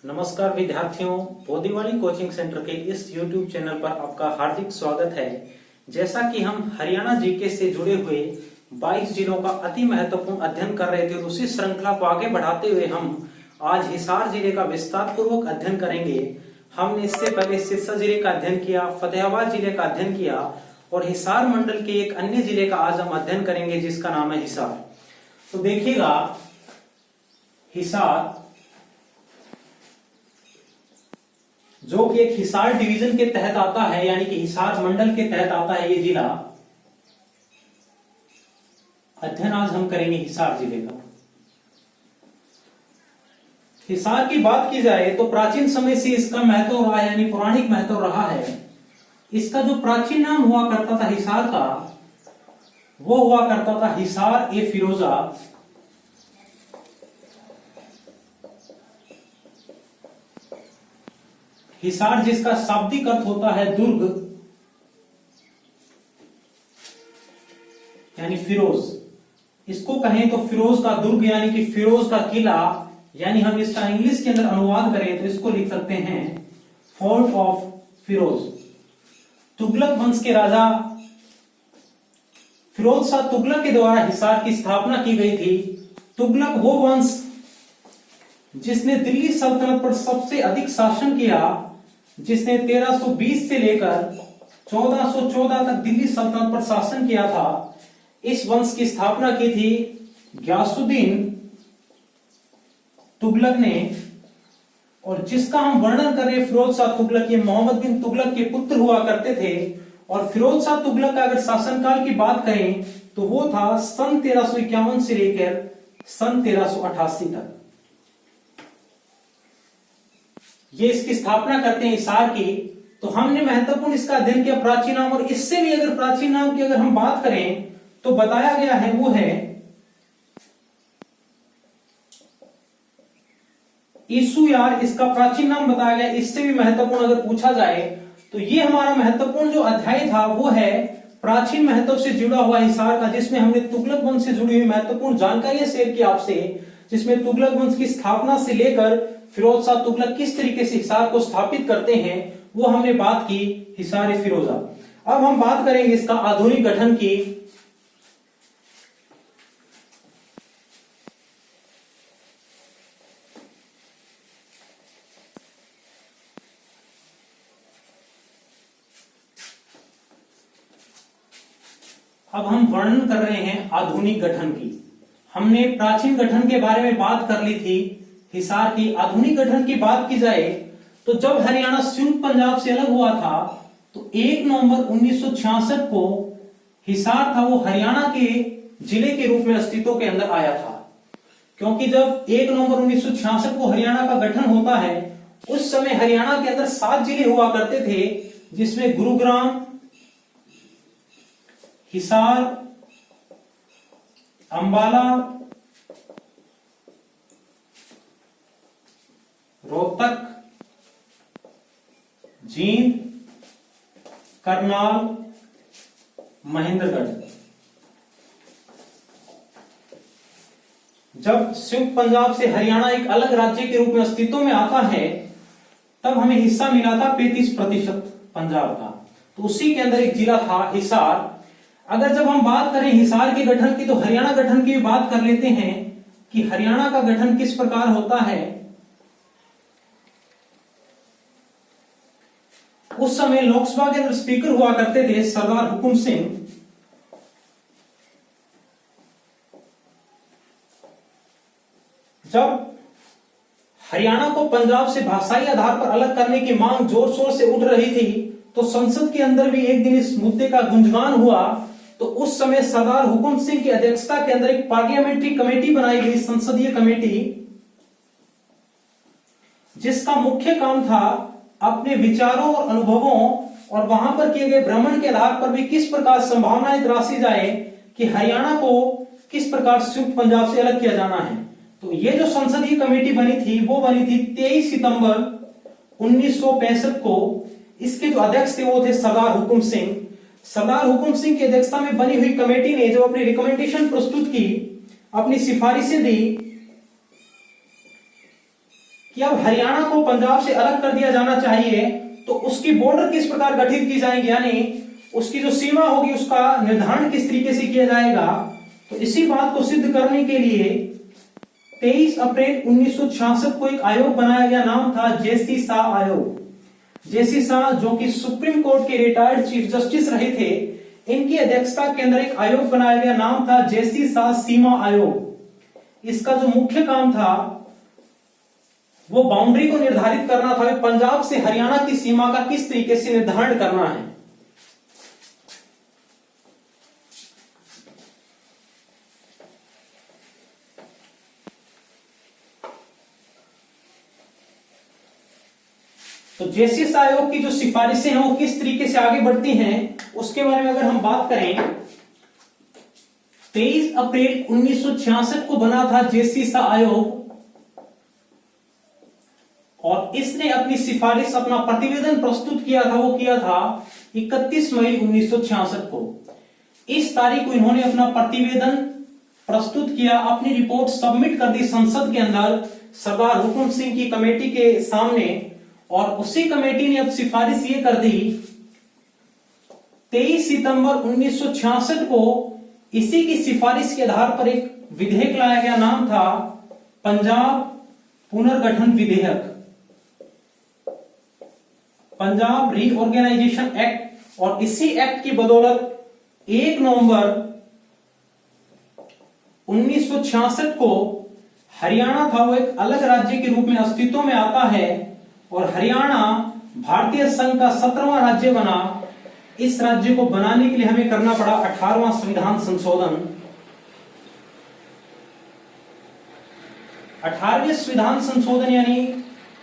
नमस्कार विद्यार्थियों, बोधीवाली coaching centre के इस YouTube चैनल पर आपका हार्दिक स्वागत है। जैसा कि हम हरियाणा जीके से जुड़े हुए 22 जिलों का अति महत्वपूर्ण अध्ययन कर रहे थे, उसी श्रृंखला को आगे बढ़ाते हुए हम आज हिसार जिले का विस्तार पूर्वक अध्ययन करेंगे। हमने इससे पहले सिरसा जिले का अध्ययन किया, फतेहाबाद जिले का अध्ययन किया और हिसार मंडल के एक अन्य जिले का आज हम अध्ययन करेंगे जिसका नाम है हिसार। तो देखिएगा, हिसार जो कि एक हिसार डिवीजन के तहत आता है, यानी कि हिसार मंडल के तहत आता है ये जिला। अध्ययन आज हम करेंगे हिसार जिले का। हिसार की बात की जाए तो प्राचीन समय से इसका महत्व रहा है, यानी पौराणिक महत्व रहा है। इसका जो प्राचीन नाम हुआ करता था हिसार का, वो हुआ करता था हिसार ए फिरोजा। हिसार जिसका शाब्दिक अर्थ होता है दुर्ग, यानी फिरोज। इसको कहें तो फिरोज का दुर्ग, यानी कि फिरोज का किला, यानी हम इसका इंग्लिश के अंदर अनुवाद करें तो इसको लिख सकते हैं फोर्ट ऑफ फिरोज। तुगलक वंश के राजा फिरोज शाह तुगलक के द्वारा हिसार की स्थापना की गई थी। तुगलक वो वंश जिसने दिल्ली सल्तनत पर सबसे अधिक शासन किया, जिसने 1320 से लेकर 1414 तक दिल्ली सल्तनत पर शासन किया था। इस वंश की स्थापना की थी गयासुद्दीन तुगलक ने, और जिसका हम वर्णन करें फिरोज शाह तुगलक, ये मोहम्मद बिन तुगलक के पुत्र हुआ करते थे। और फिरोज शाह तुगलक का अगर शासनकाल की बात करें तो वो था सन 1351 से लेकर सन 1388 तक। ये इसकी स्थापना करते हैं हिसार की। तो हमने महत्वपूर्ण इसका अध्ययन किया प्राचीन नाम, और इससे भी अगर प्राचीन नाम की अगर हम बात करें तो बताया गया है वो है ईसुयार। इसका प्राचीन नाम बताया गया। इससे भी महत्वपूर्ण अगर पूछा जाए तो ये हमारा महत्वपूर्ण जो अध्याय था वो है प्राचीन महत्व से जुड़ा हुआ हिसार का, जिसमें हमने तुगलक वंश से जुड़ी हुई महत्वपूर्ण जानकारियां शेयर की आपसे, जिसमें तुगलक वंश की स्थापना से लेकर फिरोज शाह तुगलक किस तरीके से हिसार को स्थापित करते हैं वो हमने बात की हिसार ए फिरोजा। अब हम बात करेंगे इसका आधुनिक गठन की। अब हम वर्णन कर रहे हैं आधुनिक गठन की। हमने प्राचीन गठन के बारे में बात कर ली थी हिसार की। आधुनिक गठन की बात की जाए तो जब हरियाणा संयुक्त पंजाब से अलग हुआ था तो 1 नवंबर 1966 को हिसार था वो हरियाणा के जिले के रूप में अस्तित्व के अंदर आया था। क्योंकि जब 1 नवंबर 1966 को हरियाणा का गठन होता है, उस समय हरियाणा के अंदर 7 जिले हुआ करते थे, जिसमें गुरुग्राम, हिसार, अंबाला, रोहतक, जींद, करनाल, महेंद्रगढ़। जब संयुक्त पंजाब से हरियाणा एक अलग राज्य के रूप में अस्तित्व में आता है, तब हमें हिस्सा मिला था 35% पंजाब का। तो उसी के अंदर एक जिला था हिसार। अगर जब हम बात करें हिसार के गठन की तो हरियाणा गठन की बात कर लेते हैं कि हरियाणा का गठन किस प्रकार होता है। उस समय लोकसभा के अंदर स्पीकर हुआ करते थे सरदार हुकुम सिंह। जब हरियाणा को पंजाब से भाषाई आधार पर अलग करने की मांग जोर शोर से उठ रही थी, तो संसद के अंदर भी एक दिन इस मुद्दे का गुंजगान हुआ। तो उस समय सरदार हुकुम सिंह की अध्यक्षता के अंदर एक पार्लियामेंट्री कमेटी बनाई गई, संसदीय कमेटी, जिसका मुख्य काम था अपने विचारों और अनुभवों और वहां पर किए गए भ्रमण के आधार पर भी किस प्रकार संभावनाएं तराशी जाए कि हरियाणा को किस प्रकार संयुक्त पंजाब से अलग किया जाना है। तो ये जो संसदीय कमेटी बनी थी वो बनी थी 23 सितंबर 1965 को। इसके जो अध्यक्ष थे वो थे सरदार हुकुम सिंह। सरदार हुकुम सिंह की अध्यक्षता में बनी हुई कमेटी ने जब अपनी रिकमेंडेशन प्रस्तुत की, अपनी सिफारिशें दी, कि अब हरियाणा को पंजाब से अलग कर दिया जाना चाहिए, तो उसकी बॉर्डर किस प्रकार गठित की जाएगी, यानी उसकी जो सीमा होगी उसका निर्धारण किस तरीके से किया जाएगा। तो इसी बात को सिद्ध करने के लिए 23 अप्रैल 1966 को एक आयोग बनाया गया, नाम था जेसी शाह आयोग। जेसी शाह जो कि सुप्रीम कोर्ट के रिटायर्ड चीफ जस्टिस रहे थे, इनकी अध्यक्षता के अंदर एक आयोग बनाया गया, नाम था जेसी शाह सीमा आयोग। इसका जो मुख्य काम था वो बाउंड्री को निर्धारित करना था, पंजाब से हरियाणा की सीमा का किस तरीके से निर्धारण करना है। तो जेसी शाह आयोग की जो सिफारिशें हैं वो किस तरीके से आगे बढ़ती हैं उसके बारे में अगर हम बात करें, 23 अप्रैल 1966 को बना था जेसी शाह आयोग, और इसने अपनी सिफारिश, अपना प्रतिवेदन प्रस्तुत किया था, वो किया था 31 मई 1966 को। इस तारीख को इन्होंने अपना प्रतिवेदन प्रस्तुत किया, अपनी रिपोर्ट सबमिट कर दी संसद के अंदर सरदार हुकुम सिंह की कमेटी के सामने, और उसी कमेटी ने अब सिफारिश ये कर दी 23 सितंबर 1966 को। इसी की सिफारिश के आधार पर एक विधेयक लाया गया, नाम था पंजाब पुनर्गठन विधेयक, पंजाब रीऑर्गेनाइजेशन एक्ट। और इसी एक्ट की बदौलत 1 नवंबर 1966 को हरियाणा था वो एक अलग राज्य के रूप में अस्तित्व में आता है, और हरियाणा भारतीय संघ का 17वां राज्य बना। इस राज्य को बनाने के लिए हमें करना पड़ा 18वां संविधान संशोधन। 18वें संविधान संशोधन यानी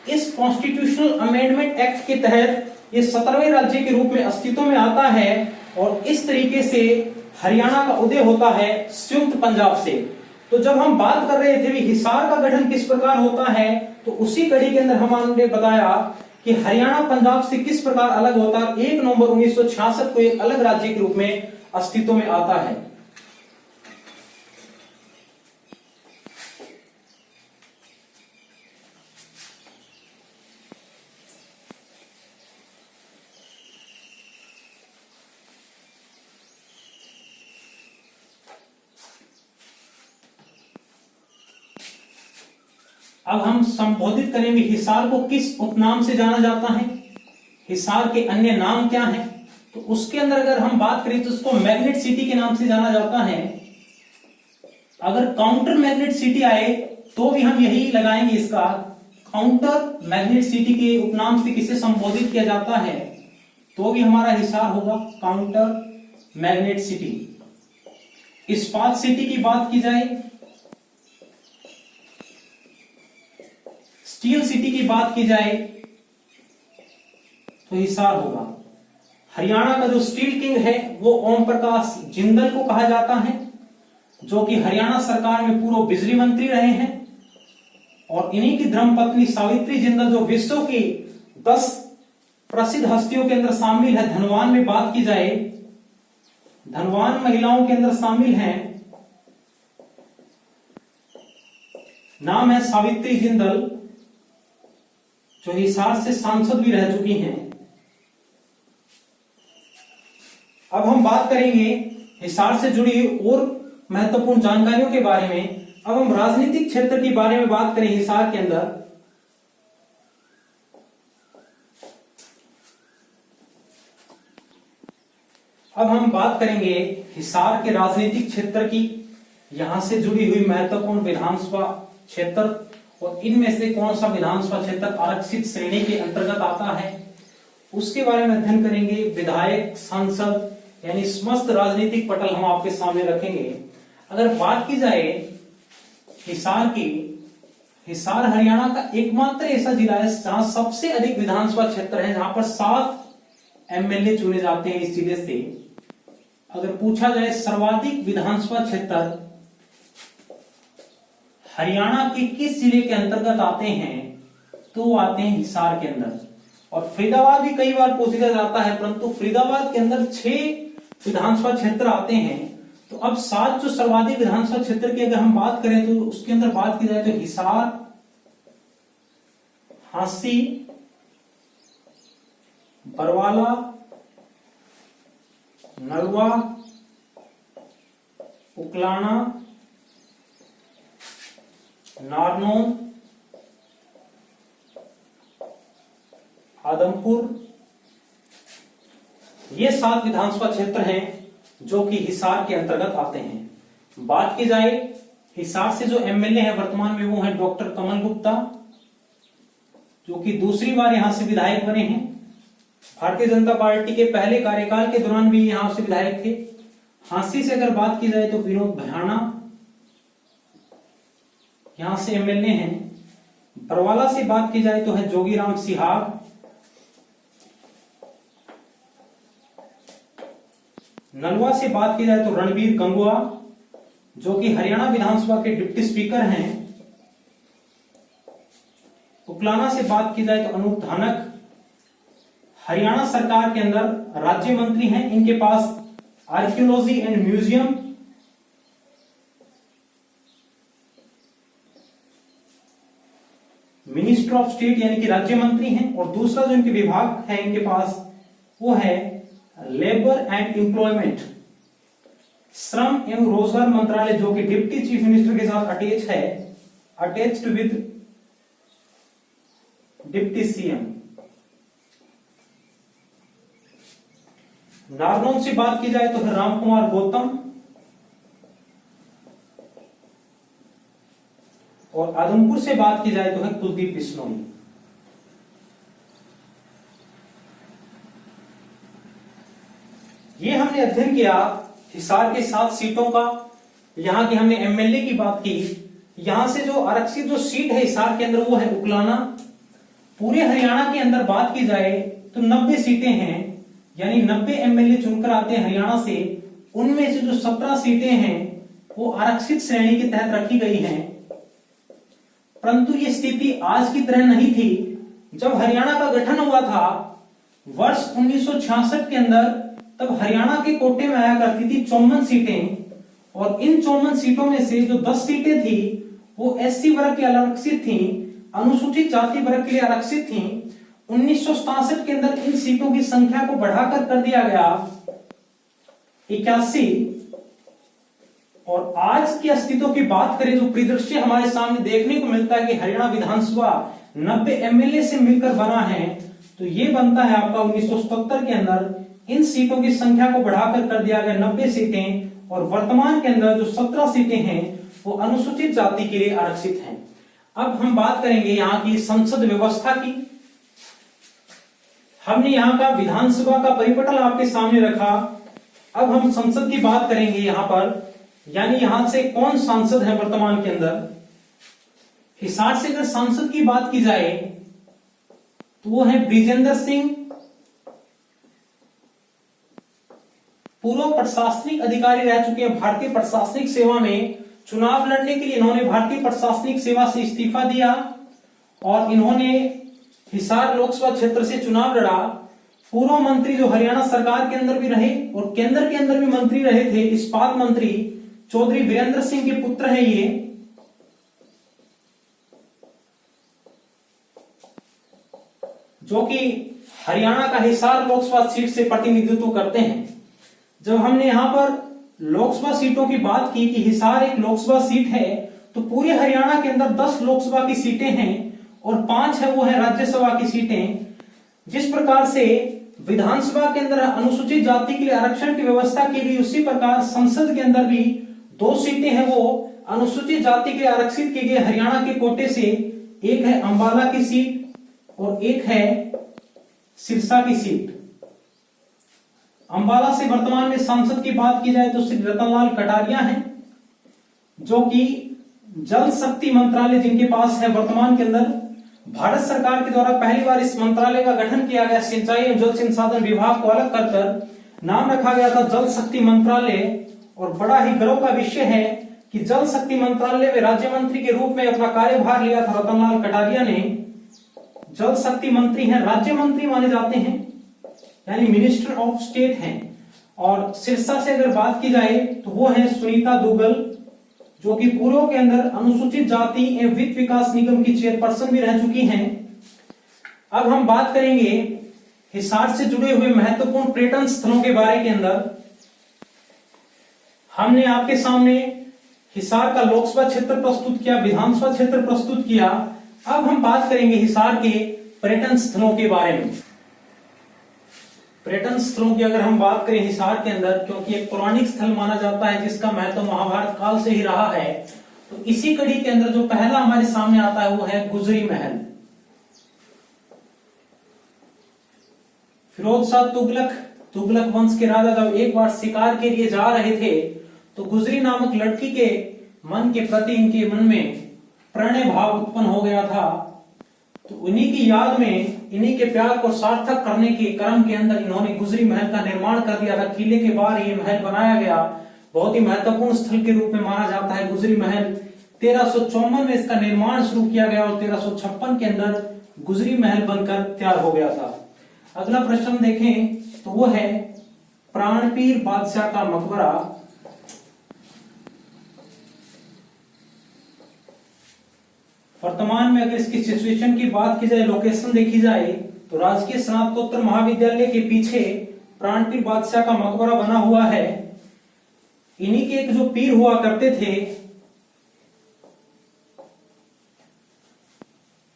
इस कॉन्स्टिट्यूशनल अमेंडमेंट एक्ट के तहत ये 17वें राज्य के रूप में अस्तित्व में आता है, और इस तरीके से हरियाणा का उदय होता है संयुक्त पंजाब से। तो जब हम बात कर रहे थे भी हिसार का गठन किस प्रकार होता है, तो उसी कड़ी के अंदर हमने बताया कि हरियाणा पंजाब से किस प्रकार अलग होता है। 1 नवंबर 1966 को एक अलग राज्य के रूप में अस्तित्व में आता है। अब हम संबोधित करेंगे हिसार को किस उपनाम से जाना जाता है, हिसार के अन्य नाम क्या हैं। तो उसके अंदर अगर हम बात करें तो उसको मैग्नेट सिटी के नाम से जाना जाता है। अगर काउंटर मैग्नेट सिटी आए तो भी हम यही लगाएंगे, इसका काउंटर मैग्नेट सिटी के उपनाम से किसे संबोधित किया जाता है, तो भी हमारा हिसार होगा काउंटर मैग्नेट सिटी। इस्पात सिटी की बात की जाए, स्टील सिटी की बात की जाए तो हिसार होगा। हरियाणा का जो स्टील किंग है वो ओम प्रकाश जिंदल को कहा जाता है, जो कि हरियाणा सरकार में पूर्व बिजली मंत्री रहे हैं, और इन्हीं की धर्मपत्नी सावित्री जिंदल जो विश्व की 10 प्रसिद्ध हस्तियों के अंदर शामिल है। धनवान में बात की जाए, धनवान महिलाओं के अंदर शामिल हैं, नाम है सावित्री जिंदल, जो हिसार से सांसद भी रह चुकी हैं। अब हम बात करेंगे हिसार से जुड़ी और महत्वपूर्ण जानकारियों के बारे में। अब हम राजनीतिक क्षेत्र के बारे में बात करें हिसार के अंदर। अब हम बात करेंगे हिसार के राजनीतिक क्षेत्र की, यहां से जुड़ी हुई महत्वपूर्ण विधानसभा क्षेत्र, और इनमें से कौन सा विधानसभा क्षेत्र आरक्षित श्रेणी के अंतर्गत आता है, उसके बारे में अध्ययन करेंगे। विधायक, सांसद यानी समस्त राजनीतिक पटल हम आपके सामने रखेंगे। अगर बात की जाए हिसार की, हिसार हरियाणा का एकमात्र ऐसा जिला है जहां सबसे अधिक विधानसभा क्षेत्र है, जहां पर 7 एमएलए चुने जाते हैं इस जिले से। अगर पूछा जाए सर्वाधिक विधानसभा क्षेत्र हरियाणा के किस जिले के अंतर्गत आते हैं, तो आते हैं हिसार के अंदर। और फरीदाबाद भी कई बार पूछा जाता है, परंतु फरीदाबाद के अंदर 6 विधानसभा क्षेत्र आते हैं। तो अब 7 जो सर्वाधिक विधानसभा क्षेत्र की अगर हम बात करें तो उसके अंदर बात की जाए तो हिसार, हांसी, बरवाला, नलवा, उकलाना, नारनौल, आदमपुर, ये 7 विधानसभा क्षेत्र हैं जो कि हिसार के अंतर्गत आते हैं। बात की जाए हिसार से जो एमएलए हैं वर्तमान में, वो हैं डॉक्टर कमल गुप्ता, जो कि दूसरी बार यहां से विधायक बने हैं। भारतीय जनता पार्टी के पहले कार्यकाल के दौरान भी यहां से विधायक थे। हांसी से अगर बात की जाए तो विनोद भयाना यहां से एमएलए हैं। बरवाला से बात की जाए तो है जोगीराम सिहाग, नलवा से बात की जाए तो रणबीर गंगुआ, जो कि हरियाणा विधानसभा के डिप्टी स्पीकर हैं। उकलाना से बात की जाए तो अनूप धानक, हरियाणा सरकार के अंदर राज्य मंत्री हैं। इनके पास archaeology and museum, minister of state यानी कि राज्य मंत्री हैं। और दूसरा जो इनके विभाग है इनके पास, वो है लेबर एंड एम्प्लॉयमेंट, श्रम एवं रोजगार मंत्रालय, जो कि डिप्टी चीफ मिनिस्टर के साथ अटैच है, attached with deputy CM. Narnaul से बात की जाए तो है रामकुमार गौतम, और आदमपुर से बात की जाए तो है कुलदीप बिश्नोई। ये हमने अध्ययन किया हिसार के 7 सीटों का। यहां की हमने एमएलए की बात की। यहां से जो आरक्षित जो सीट है हिसार के अंदर, वो है उकलाना। पूरे हरियाणा के अंदर बात की जाए तो 90 सीटें हैं, यानी 90 एमएलए चुनकर आते हैं हरियाणा से। उनमें से जो 17 सीटें हैं वो आरक्षित श्रेणी के तहत रखी गई हैं। परंतु ये स्थिति आज की तरह नहीं थी। जब हरियाणा का गठन हुआ था वर्ष 1966 के अंदर, तब हरियाणा के कोटे में आया करती थी 54 सीटें, और इन 54 सीटों में से जो 10 सीटें थी वो एससी वर्ग के आरक्षित थी, अनुसूचित जाति वर्ग के लिए आरक्षित थी। 1967 के अंदर इन सीटों की संख्या को बढ़ाकर कर दिया गया 81। और आज की अस्तित्व की बात करें, जो परिदृश्य हमारे सामने देखने को मिलता है कि हरियाणा विधानसभा 90 एमएलए से मिलकर बना है, तो ये बनता है आपका 1977 के अंदर इन सीटों की संख्या को बढ़ाकर कर दिया गया 90 सीटें, और वर्तमान के अंदर जो 17 सीटें हैं वो अनुसूचित जाति के लिए आरक्षित हैं। अब हम बात करेंगे यहाँ की संसद व्यवस्था की। हमने यहाँ का विधानसभा का परिपटल आपके सामने रखा। अब हम संसद की बात करेंगे यहाँ पर, यानी यहां से कौन सांसद है वर्तमान के अंदर। हिसार से अगर सांसद की बात की जाए तो वो है ब्रिजेंद्र सिंह, पूर्व प्रशासनिक अधिकारी रह चुके हैं। भारतीय प्रशासनिक सेवा में चुनाव लड़ने के लिए इन्होंने भारतीय प्रशासनिक सेवा से इस्तीफा दिया और इन्होंने हिसार लोकसभा क्षेत्र से चुनाव लड़ा। पूर्व मंत्री जो हरियाणा सरकार के अंदर भी रहे और केंद्र के अंदर भी मंत्री रहे थे, इस्पात मंत्री चौधरी वीरेंद्र सिंह के पुत्र हैं ये। जो कि हरियाणा का हिसार लोकसभा सीट से प्रतिनिधित्व करते हैं। जब हमने यहां पर लोकसभा सीटों की बात की कि हिसार एक लोकसभा सीट है, तो पूरे हरियाणा के अंदर 10 लोकसभा की सीटें हैं और 5 है वो है राज्यसभा की सीटें। जिस प्रकार से विधानसभा के अंदर अनुसूचित जाति के लिए आरक्षण की व्यवस्था की गई, उसी प्रकार संसद के अंदर भी 2 सीटें हैं वो अनुसूचित जाति के लिए आरक्षित की गई हरियाणा के कोटे से। एक है अंबाला की सीट और एक है सिरसा की सीट। अंबाला से वर्तमान में सांसद की बात की जाए तो श्री रतनलाल कटारिया हैं, जो कि जल शक्ति मंत्रालय जिनके पास है वर्तमान के अंदर। भारत सरकार के द्वारा पहली बार इस मंत्रालय का गठन किया गया। सिंचाई एवं जल संसाधन विभाग को अलग कर नाम रखा गया था जल शक्ति मंत्रालय। और बड़ा ही गर्व का विषय है कि जल शक्ति मंत्रालय में राज्य मंत्री के रूप में अपना कार्यभार लिया था रतनलाल कटारिया ने। जल शक्ति मंत्री हैं, राज्य मंत्री माने जाते हैं, यानी मिनिस्टर ऑफ स्टेट हैं। और सिरसा से अगर बात की जाए तो वो है सुनीता दुग्गल, जो कि पूर्व के अंदर अनुसूचित जाति एवं वित्त विकास निगम की चेयरपर्सन भी रह चुकी हैं। अब हम बात करेंगे हिसार से जुड़े हुए महत्वपूर्ण पर्यटन स्थलों के बारे के अंदर। हमने आपके सामने हिसार का लोकसभा क्षेत्र प्रस्तुत किया, विधानसभा क्षेत्र प्रस्तुत किया। अब हम बात करेंगे हिसार के पर्यटन स्थलों के बारे में। पर्यटन स्थलों की अगर हम बात करें हिसार के अंदर, क्योंकि एक पौराणिक स्थल माना जाता है जिसका महत्व महाभारत काल से ही रहा है, तो इसी कड़ी के अंदर जो पहला हमारे सामने आता है वो है गुजरी महल। फिरोज शाह तुगलक वंश के राजा जब एक बार शिकार के लिए जा रहे थे तो गुजरी नामक लड़की के मन के प्रति इनके मन में प्रणय भाव उत्पन्न हो गया था। तो उन्हीं की याद में, इन्हीं के प्यार को सार्थक करने के क्रम के अंदर इन्होंने गुजरी महल का निर्माण कर दिया था। किले के बाहर ये महल बनाया गया, बहुत ही महत्वपूर्ण स्थल के रूप में माना जाता है गुजरी महल। 1354 में इसका निर्माण शुरू किया गया और 1356 के अंदर गुजरी महल बनकर तैयार हो गया था। अगला प्रश्न देखें तो वो है प्राणपीर बादशाह का मकबरा। वर्तमान में अगर इसकी सिचुएशन की बात की जाए, लोकेशन देखी जाए, तो राजकीय स्नातकोत्तर महाविद्यालय के पीछे प्राणपीर बादशाह का मकबरा बना हुआ है। इन्हीं के एक जो पीर हुआ करते थे,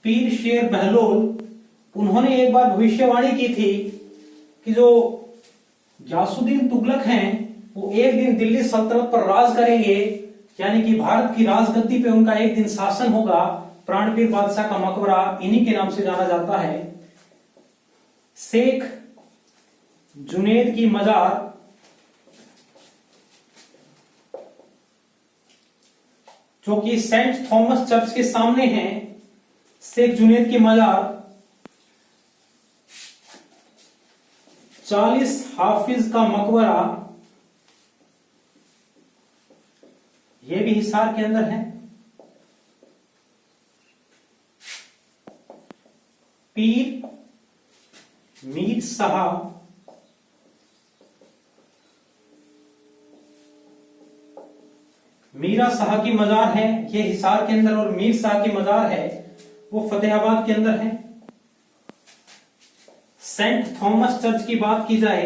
पीर शेर बहलोल, उन्होंने एक बार भविष्यवाणी की थी कि जो गयासुद्दीन तुगलक हैं वो एक दिन दिल्ली सल्तनत पर राज करेंगे, यानी कि भारत की राजगद्दी पे उनका एक दिन शासन होगा। प्राणपीर बादशाह का मकबरा इन्हीं के नाम से जाना जाता है। शेख जुनैद की मजार, जो कि सेंट थॉमस चर्च के सामने है, शेख जुनैद की मजार। 40 हाफिज का मकबरा, यह भी हिसार के अंदर है। पीर मीर शाह, मीरा शाह की मजार है, ये हिसार के अंदर, और मीर शाह की मजार है वो फतेहाबाद के अंदर है। सेंट थॉमस चर्च की बात की जाए